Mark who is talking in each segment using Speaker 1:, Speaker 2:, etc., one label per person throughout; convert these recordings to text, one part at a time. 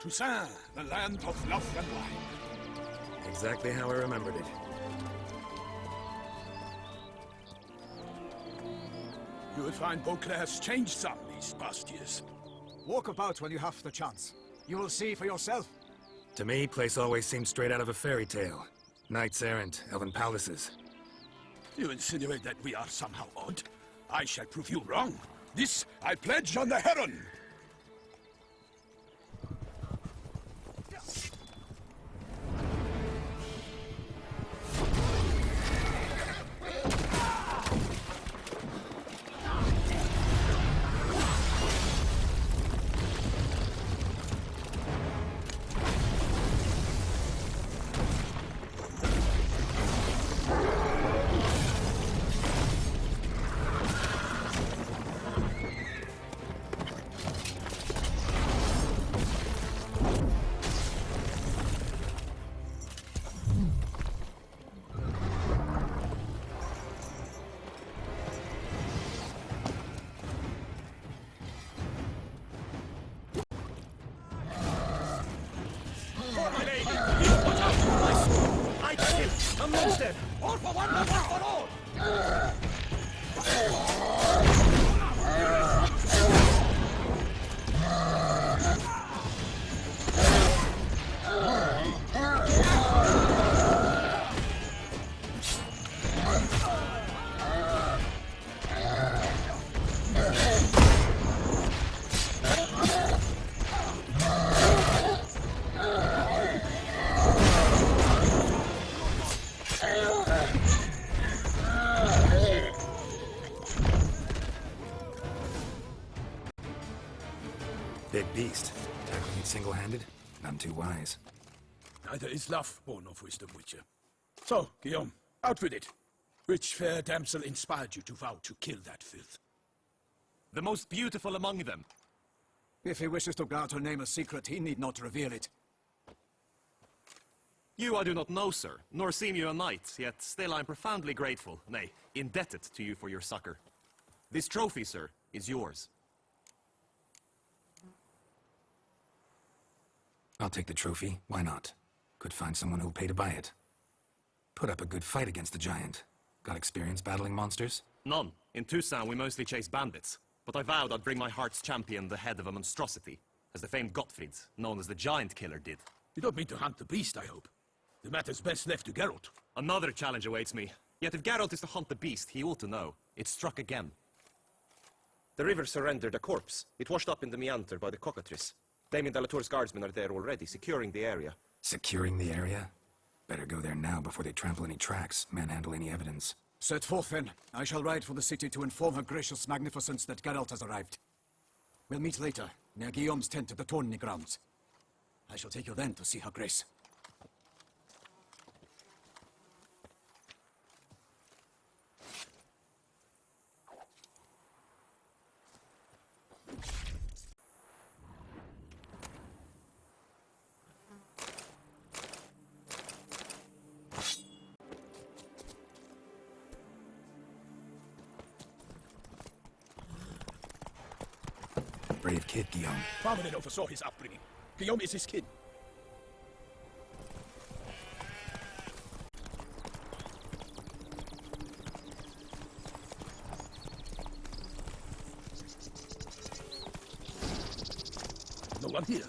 Speaker 1: Toussaint, the land of love and wine.
Speaker 2: Exactly how I remembered it.
Speaker 1: You will find Beauclair's changed some these past years.
Speaker 3: Walk about when you have the chance. You will see for yourself.
Speaker 2: To me, place always seemed straight out of a fairy tale. Knights errant, elven palaces.
Speaker 1: You insinuate that we are somehow odd? I shall prove you wrong. This I pledge on the Heron.
Speaker 4: All for one, one for all!
Speaker 2: Big beast. Tackling it single-handed? None too wise.
Speaker 1: Neither is love born of wisdom, Witcher. So, Guillaume, out with it. Which fair damsel inspired you to vow to kill that filth?
Speaker 4: The most beautiful among them.
Speaker 3: If he wishes to guard her name a secret, he need not reveal it.
Speaker 4: You I do not know, sir, nor seem you a knight, yet still I am profoundly grateful, nay, indebted to you for your succor. This trophy, sir, is yours.
Speaker 2: I'll take the trophy. Why not? Could find someone who'll pay to buy it. Put up a good fight against the giant. Got experience battling monsters?
Speaker 4: None. In Toussaint we mostly chase bandits. But I vowed I'd bring my heart's champion the head of a monstrosity, as the famed Gottfried, known as the Giant Killer, did.
Speaker 1: You don't mean to hunt the beast, I hope. The matter's best left to Geralt.
Speaker 4: Another challenge awaits me. Yet if Geralt is to hunt the beast, he ought to know. It struck again.
Speaker 5: The river surrendered a corpse. It washed up in the meander by the cockatrice. Damien de la Tour's guardsmen are there already, securing the area.
Speaker 2: Securing the area? Better go there now before they trample any tracks, manhandle any evidence.
Speaker 3: Set forth then. I shall ride for the city to inform her gracious magnificence that Geralt has arrived. We'll meet later, near Guillaume's tent at the Tourney grounds. I shall take you then to see her grace.
Speaker 2: Brave kid, Guillaume.
Speaker 1: Parmanin oversaw his upbringing. Guillaume is his kid. No one here.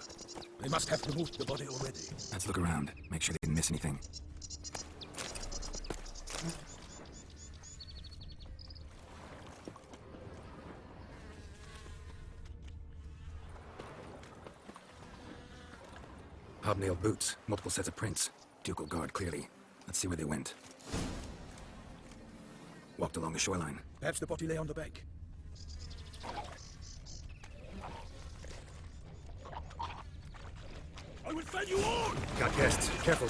Speaker 1: They must have removed the body already.
Speaker 2: Let's look around. Make sure they didn't miss anything. Hobnailed boots, multiple sets of prints. Ducal guard, clearly. Let's see where they went. Walked along the shoreline.
Speaker 1: Perhaps the body lay on the bank. I will fell you all!
Speaker 2: Got guests. Careful.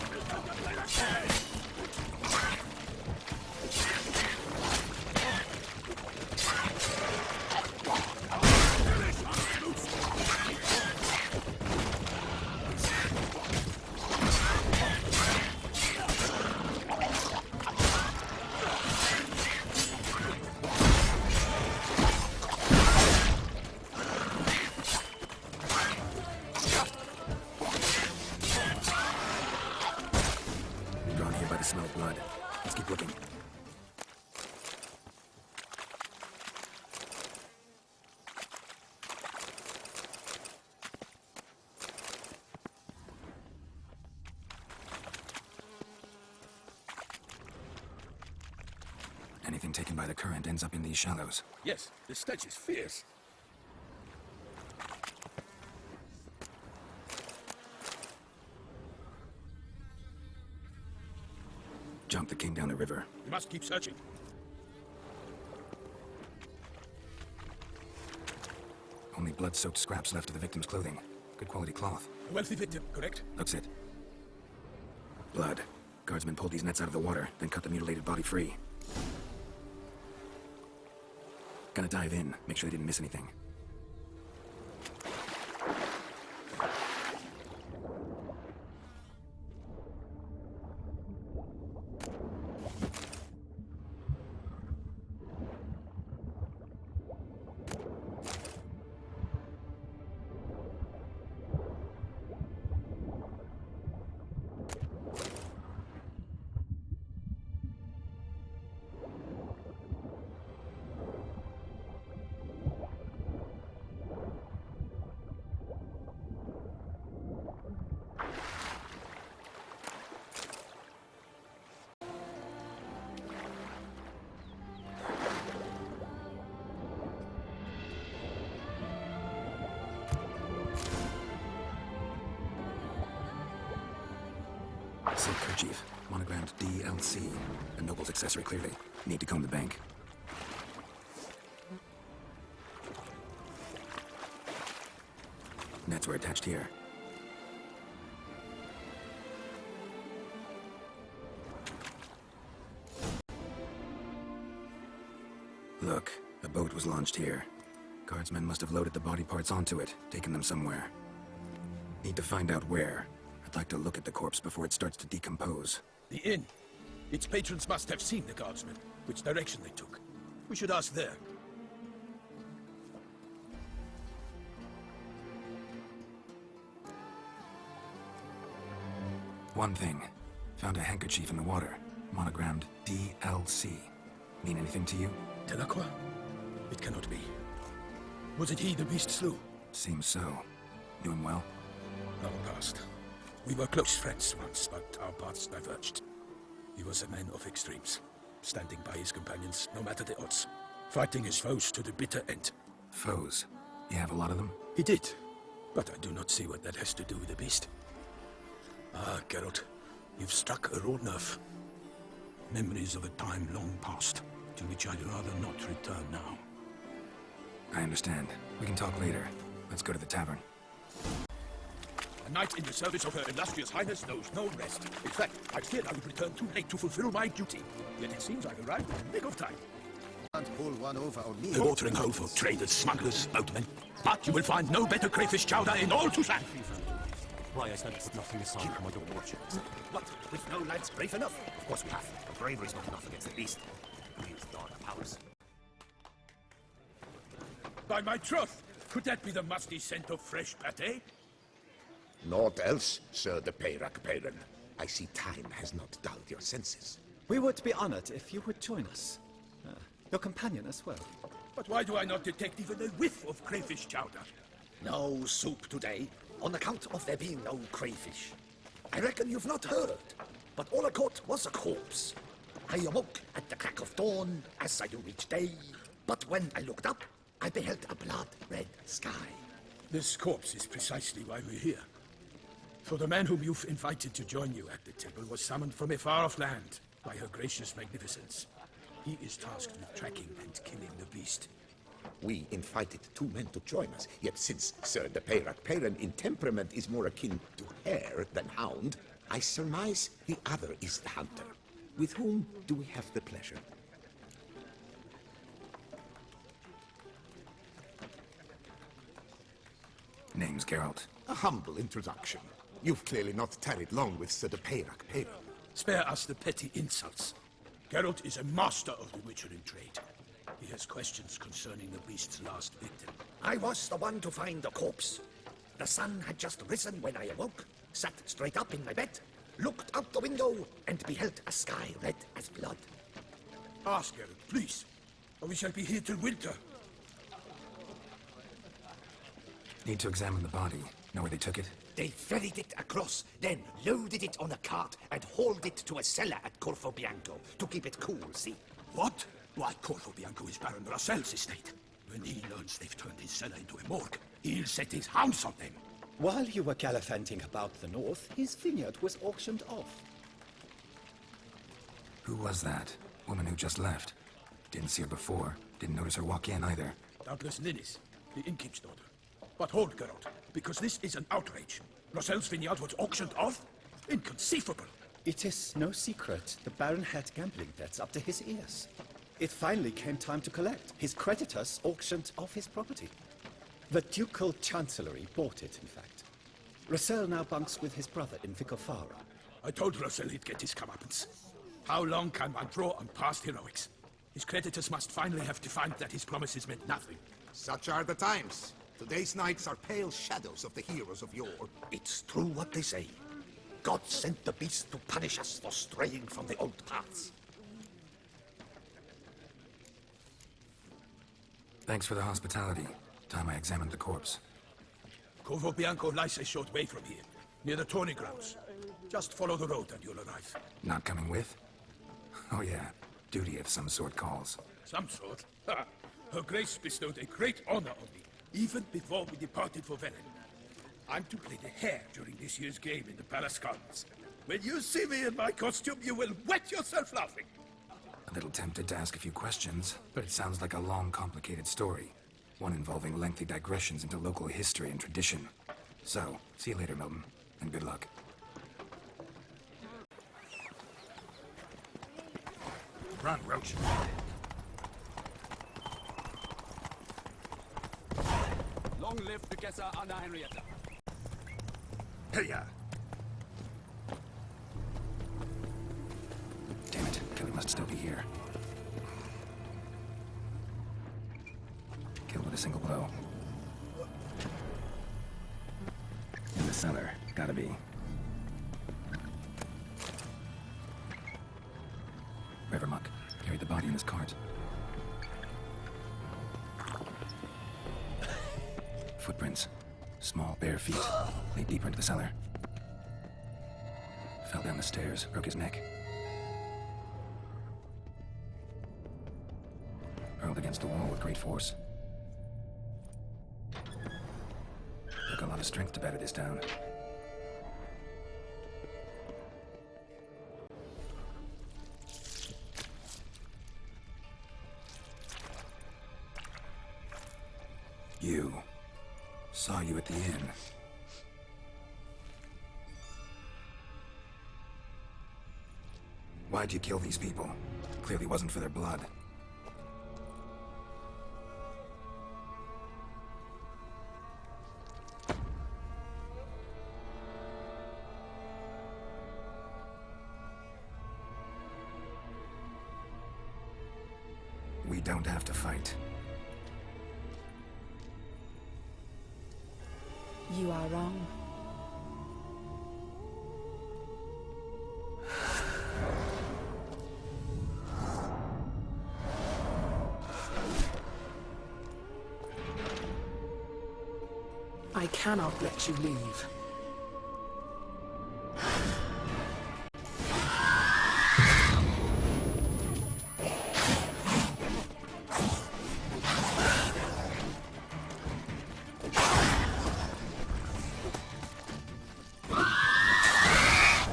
Speaker 2: Drawn here by the smell of blood. Let's keep looking. Anything taken by the current ends up in these shallows.
Speaker 1: Yes, the stench is fierce.
Speaker 2: Junk that came down the river.
Speaker 1: We must keep searching.
Speaker 2: Only blood-soaked scraps left of the victim's clothing. Good quality cloth.
Speaker 1: A wealthy victim, correct?
Speaker 2: Looks it. Blood. Guardsmen pulled these nets out of the water, then cut the mutilated body free. Gonna dive in, make sure they didn't miss anything. Silk kerchief, monogrammed DLC. A noble's accessory, clearly. Need to comb the bank. Nets were attached here. Look, a boat was launched here. Guardsmen must have loaded the body parts onto it, taken them somewhere. Need to find out where. I'd like to look at the corpse before it starts to decompose.
Speaker 1: The inn. Its patrons must have seen the guardsmen, which direction they took. We should ask there.
Speaker 2: One thing. Found a handkerchief in the water. Monogrammed DLC. Mean anything to you?
Speaker 1: Delacroix? It cannot be. Was it he the beast slew?
Speaker 2: Seems so. Knew him well?
Speaker 1: Our past. We were close friends once, but our paths diverged. He was a man of extremes, standing by his companions, no matter the odds, fighting his foes to the bitter end.
Speaker 2: Foes? You have a lot of them?
Speaker 1: He did, but I do not see what that has to do with the beast. Ah, Geralt, you've struck a raw nerve. Memories of a time long past, to which I'd rather not return now.
Speaker 2: I understand. We can talk later. Let's go to the tavern.
Speaker 1: A knight in the service of Her Illustrious Highness knows no rest. In fact, I feared I would return too late to fulfill my duty. Yet it seems I've arrived in the nick of time.
Speaker 6: Can't pull one over on me.
Speaker 1: A watering hole for traders, smugglers, boatmen. But you will find no better crayfish chowder in all Toussaint.
Speaker 7: Why, I said nothing aside from my daughter.
Speaker 5: What? With no lads brave enough? Of course we have. But bravery's not enough against the beast. We use dark powers.
Speaker 1: By my troth, could that be the musty scent of fresh pâté?
Speaker 6: Naught else, Sir de Peyrac-Peyran. I see time has not dulled your senses.
Speaker 3: We would be honored if you would join us. Your companion as well.
Speaker 1: But why do I not detect even a whiff of crayfish chowder?
Speaker 8: No soup today, on account of there being no crayfish. I reckon you've not heard, but all I caught was a corpse. I awoke at the crack of dawn, as I do each day, but when I looked up, I beheld a blood-red sky.
Speaker 1: This corpse is precisely why we're here. For the man whom you've invited to join you at the temple was summoned from a far-off land by her gracious magnificence. He is tasked with tracking and killing the beast.
Speaker 6: We invited two men to join us, yet since Sir de Peyrac-Peyran in temperament is more akin to hare than hound, I surmise the other is the hunter. With whom do we have the pleasure?
Speaker 2: Name's Geralt.
Speaker 6: A humble introduction. You've clearly not tarried long with Sir de Peyrac-Peyran.
Speaker 1: Spare us the petty insults. Geralt is a master of the witchering trade. He has questions concerning the beast's last victim.
Speaker 8: I was the one to find the corpse. The sun had just risen when I awoke, sat straight up in my bed, looked out the window, and beheld a sky red as blood.
Speaker 1: Ask Geralt, please, or we shall be here till winter.
Speaker 2: Need to examine the body. Know where they took it?
Speaker 8: They ferried it across, then loaded it on a cart and hauled it to a cellar at Corvo Bianco to keep it cool, see?
Speaker 1: What? Why, Corvo Bianco is Baron Russell's estate. When he learns they've turned his cellar into a morgue, he'll set his hounds on them.
Speaker 9: While you were gallivanting about the north, his vineyard was auctioned off.
Speaker 2: Who was that? Woman who just left. Didn't see her before. Didn't notice her walk in either.
Speaker 1: Doubtless Ninnis, the innkeep's daughter. But hold, Geralt, because this is an outrage. Russell's vineyard was auctioned off? Inconceivable.
Speaker 9: It is no secret the Baron had gambling debts up to his ears. It finally came time to collect. His creditors auctioned off his property. The Ducal Chancellery bought it, in fact. Russell now bunks with his brother in Vicofara.
Speaker 1: I told Russell he'd get his comeuppance. How long can one draw on past heroics? His creditors must finally have defined that his promises meant nothing.
Speaker 6: Such are the times. Today's knights are pale shadows of the heroes of yore.
Speaker 8: It's true what they say. God sent the beast to punish us for straying from the old paths.
Speaker 2: Thanks for the hospitality. Time I examined the corpse.
Speaker 1: Corvo Bianco lies a short way from here, near the tourney grounds. Just follow the road and you'll arrive.
Speaker 2: Not coming with? Oh yeah, duty of some sort calls.
Speaker 1: Some sort? Ha! Her Grace bestowed a great honor on me, even before we departed for Velen. I'm to play the hare during this year's game in the Palace Gardens. When you see me in my costume, you will wet yourself laughing.
Speaker 2: A little tempted to ask a few questions, but it sounds like a long, complicated story. One involving lengthy digressions into local history and tradition. So, see you later, Milton, and good luck.
Speaker 1: Run, Roach.
Speaker 3: Long live Duchessa Anna Henrietta.
Speaker 1: Hey-ya!
Speaker 2: Damn it, Kelly must still be here. Killed with a single blow. In the cellar, gotta be. Rivermuck carried the body in his cart. Footprints. Small, bare feet. Lead deeper into the cellar. Fell down the stairs, broke his neck. Hurled against the wall with great force. Took a lot of strength to batter this down. You. Saw you at the inn. Why'd you kill these people? Clearly wasn't for their blood. We don't have to fight.
Speaker 10: You are wrong. I cannot let you leave.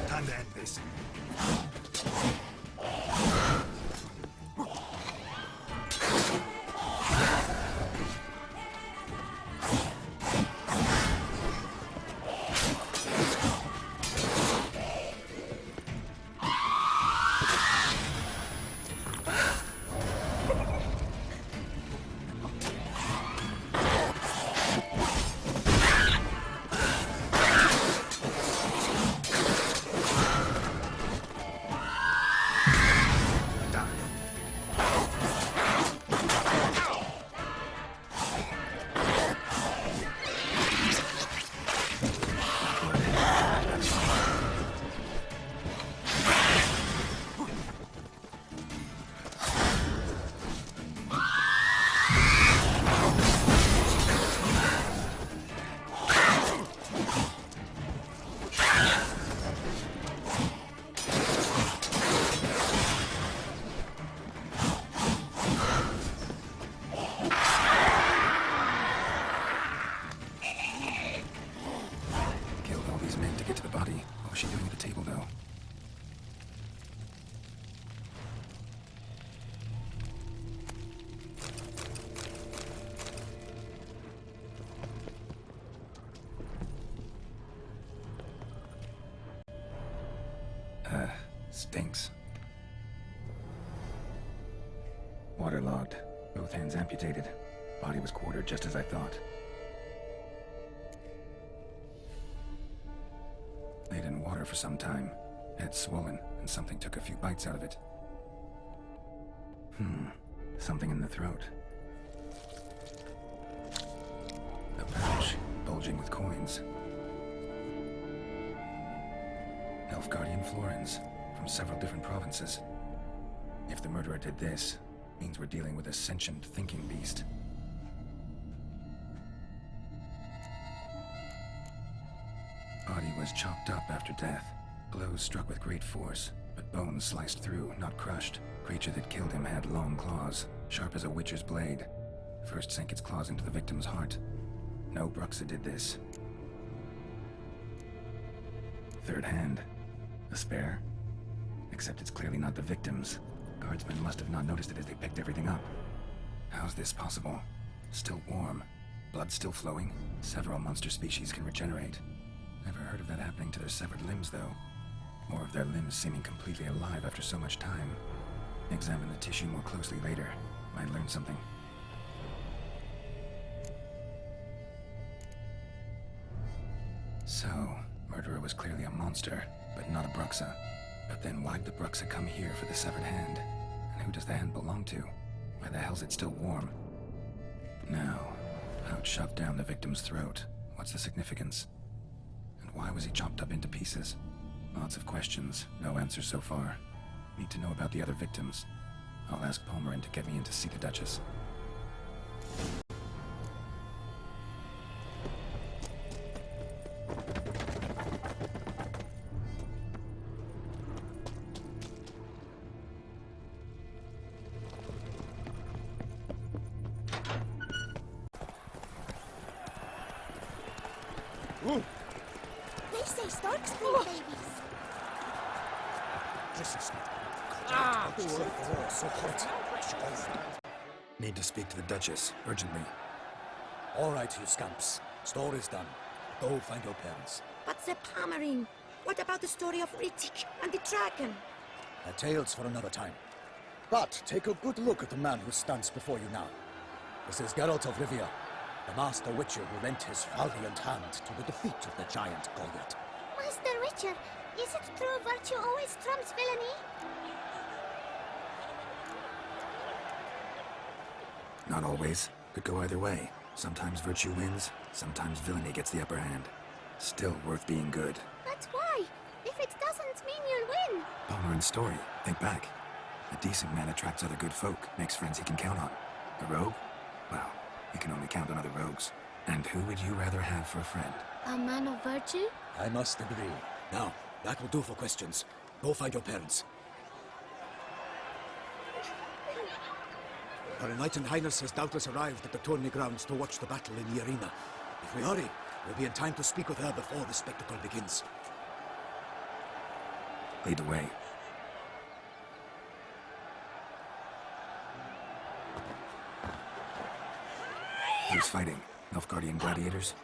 Speaker 1: Time to end this.
Speaker 2: stinks. Waterlogged. Both hands amputated. Body was quartered just as I thought. Laid in water for some time. Head swollen, and something took a few bites out of it. Something in the throat. A pouch, bulging with coins. Elf Guardian florins, from several different provinces. If the murderer did this, means we're dealing with a sentient thinking beast. Body was chopped up after death. Blows struck with great force, but bones sliced through, not crushed. Creature that killed him had long claws, sharp as a witcher's blade. First sank its claws into the victim's heart. No Bruxa did this. Third hand. A spare? Except it's clearly not the victim's. Guardsmen must have not noticed it as they picked everything up. How's this possible? Still warm. Blood still flowing. Several monster species can regenerate. Never heard of that happening to their severed limbs, though. More of their limbs seeming completely alive after so much time. Examine the tissue more closely later. Might learn something. So, murderer was clearly a monster, but not a Bruxa. But then why'd the Bruxa come here for the severed hand? And who does the hand belong to? Why the hell's it still warm? Now, how it shoved down the victim's throat. What's the significance? And why was he chopped up into pieces? Lots of questions, no answers so far. Need to know about the other victims. I'll ask Palmerin to get me in to see the Duchess.
Speaker 11: They say storks bring babies.
Speaker 8: This is not good. So hot.
Speaker 2: Need to speak to the Duchess, urgently.
Speaker 3: All right, you scamps. Story's done. Go find your parents.
Speaker 11: But the Palmerin, what about the story of Rittik and the dragon?
Speaker 3: A tale's for another time. But take a good look at the man who stands before you now. This is Geralt of Rivia, the master witcher who lent his valiant hand to the defeat of the giant Goliath.
Speaker 11: Master Witcher, is it true virtue always trumps villainy?
Speaker 2: Not always. Could go either way. Sometimes virtue wins, sometimes villainy gets the upper hand. Still worth being good.
Speaker 11: But why? If it doesn't mean you'll win.
Speaker 2: Palmerin's story. Think back. A decent man attracts other good folk, makes friends he can count on. A rogue? Well, he can only count on other rogues. And who would you rather have for a friend?
Speaker 11: A man of virtue?
Speaker 3: I must agree. Now, that will do for questions. Go find your parents. Her Enlightened Highness has doubtless arrived at the tourney grounds to watch the battle in the arena. If we hurry, we'll be in time to speak with her before the spectacle begins.
Speaker 2: Lead the way. Who's fighting? Nilfgaardian gladiators?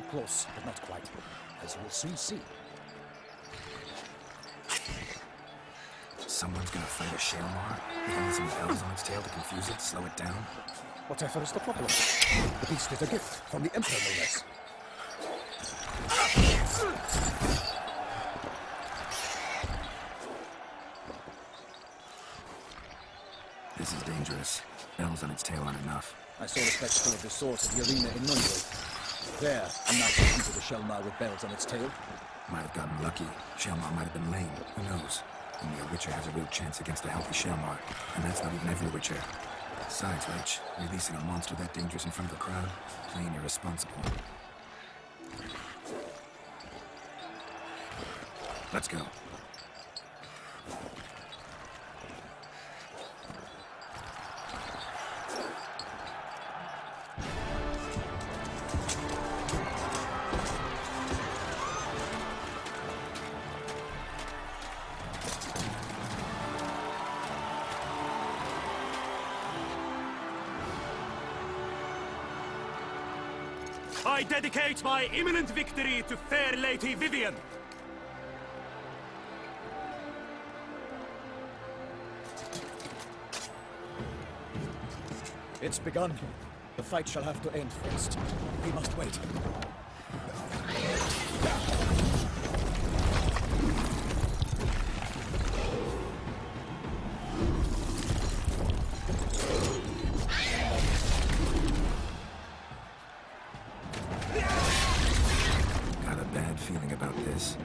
Speaker 3: Close, but not quite. As we'll soon see.
Speaker 2: Someone's gonna fight a Shaelmar? With some bells on its tail to confuse it, slow it down?
Speaker 3: Whatever is the problem? The beast is a gift from the Emperor, no less.
Speaker 2: This is dangerous. Bells on its tail aren't enough.
Speaker 3: I saw the spectacle of the swords at the arena in Nunway. There, a knight defeated a Shaelmar with bells on its tail.
Speaker 2: Might have gotten lucky. Shaelmar might have been lame. Who knows? Only a Witcher has a real chance against a healthy Shaelmar, and that's not even every Witcher. Besides which, releasing a monster that dangerous in front of a crowd, plain irresponsible. Let's go.
Speaker 7: I dedicate my imminent victory to fair Lady Vivian.
Speaker 3: It's begun. The fight shall have to end first. We must wait.
Speaker 2: Got a bad feeling about this.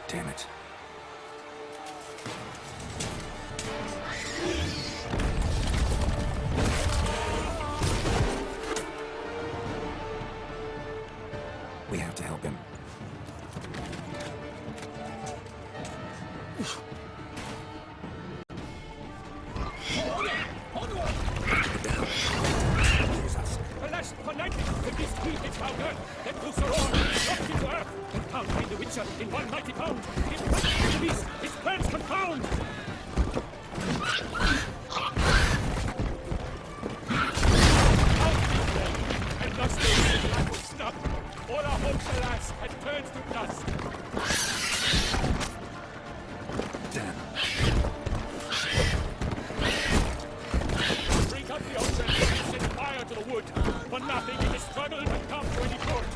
Speaker 2: Damn it. We have to help him.
Speaker 7: Alas, upon night, the beast heaved its founder, then loose a roar, dropped into earth, and pound behind the Witcher in one mighty pound. It crushed the beast, its plans confound. Out we fled, and thus the life was snubbed. All our hopes, alas, had turned to dust.
Speaker 2: Damn.
Speaker 7: Drink up the ocean and set fire to the wood. For nothing in this struggle had come to any good.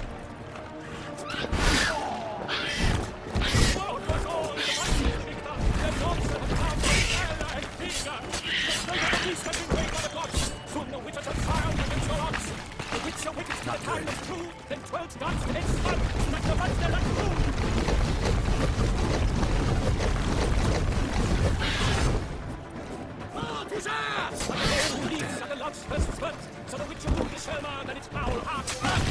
Speaker 7: What was all the mighty victor? The monster that found the fire and finger. The strength of the beast had been weighed by the gods. Soon the witches had triumphed against your odds. The witcher witnessed the time was true. Then 12 gods head spun, like the monster that flew. Oh, leaves are the love's first spurt, so the witcher moved the Sherman and its foul heart struck.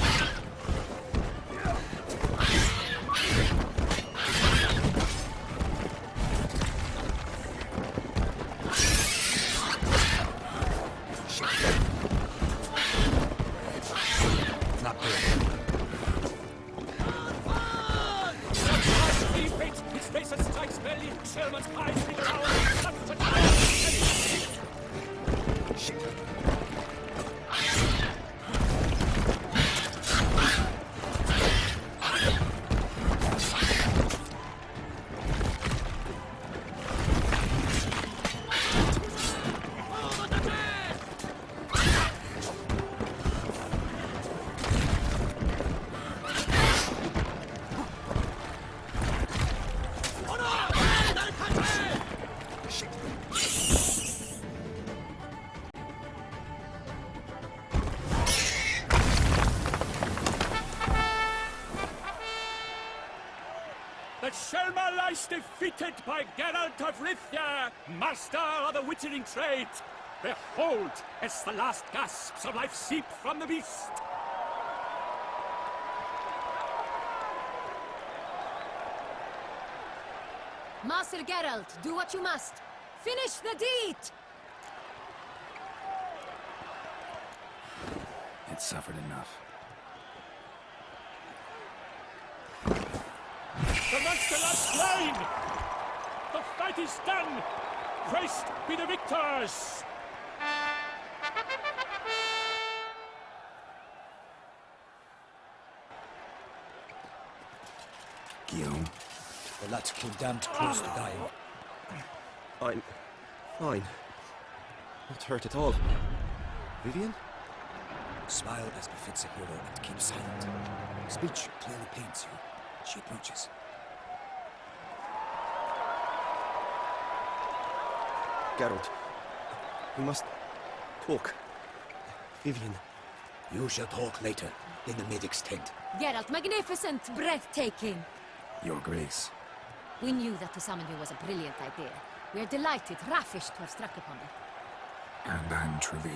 Speaker 2: Not good.
Speaker 7: His face strikes belly, Sherman's eyes flicker out, such a time. The Sherma lies defeated by Geralt of Rivia, master of the witchering trade. Behold, as the last gasps of life seep from the beast.
Speaker 11: Master Geralt, do what you must. Finish the deed!
Speaker 2: It suffered enough.
Speaker 7: The monster lies slain! The fight is done! Praised be the victors!
Speaker 2: Guillaume,
Speaker 3: The lad came damned close to dying.
Speaker 5: I'm fine. Not hurt at all. Vivian?
Speaker 3: Smile as befits a hero and keep silent. Speech clearly paints you. She approaches.
Speaker 5: Geralt, we must talk. Vivian.
Speaker 3: You shall talk later, in the medic's tent.
Speaker 11: Geralt, magnificent, breathtaking.
Speaker 2: Your Grace.
Speaker 11: We knew that to summon you was a brilliant idea. We are delighted, ravished to have struck upon it.
Speaker 2: And I'm truly,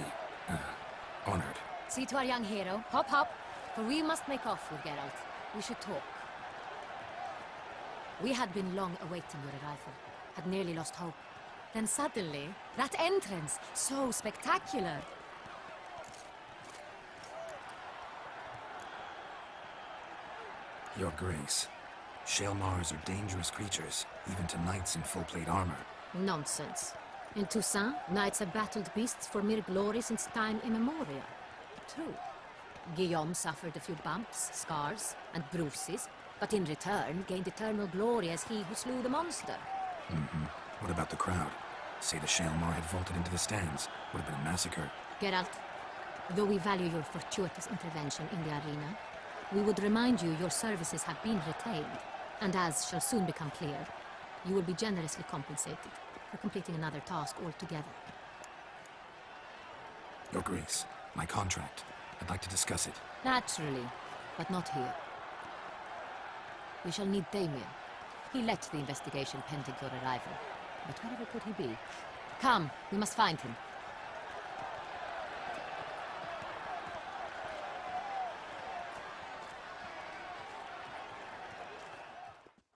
Speaker 2: honored.
Speaker 11: See to our young hero. Hop, hop. For we must make off with Geralt. We should talk. We had been long awaiting your arrival. Had nearly lost hope. Then suddenly, that entrance, so spectacular.
Speaker 2: Your Grace. Shale Mars are dangerous creatures, even to knights in full-plate armor.
Speaker 11: Nonsense. In Toussaint, knights have battled beasts for mere glory since time immemorial. True. Guillaume suffered a few bumps, scars, and bruises, but in return gained eternal glory as he who slew the monster.
Speaker 2: What about the crowd? Say the Shalmar had vaulted into the stands. Would have been a massacre.
Speaker 11: Geralt, though we value your fortuitous intervention in the arena, we would remind you your services have been retained, and as shall soon become clear, you will be generously compensated for completing another task altogether.
Speaker 2: Your Grace, my contract. I'd like to discuss it.
Speaker 11: Naturally, but not here. We shall need Damien. He led the investigation pending your arrival. But wherever could he be? Come, we must find him.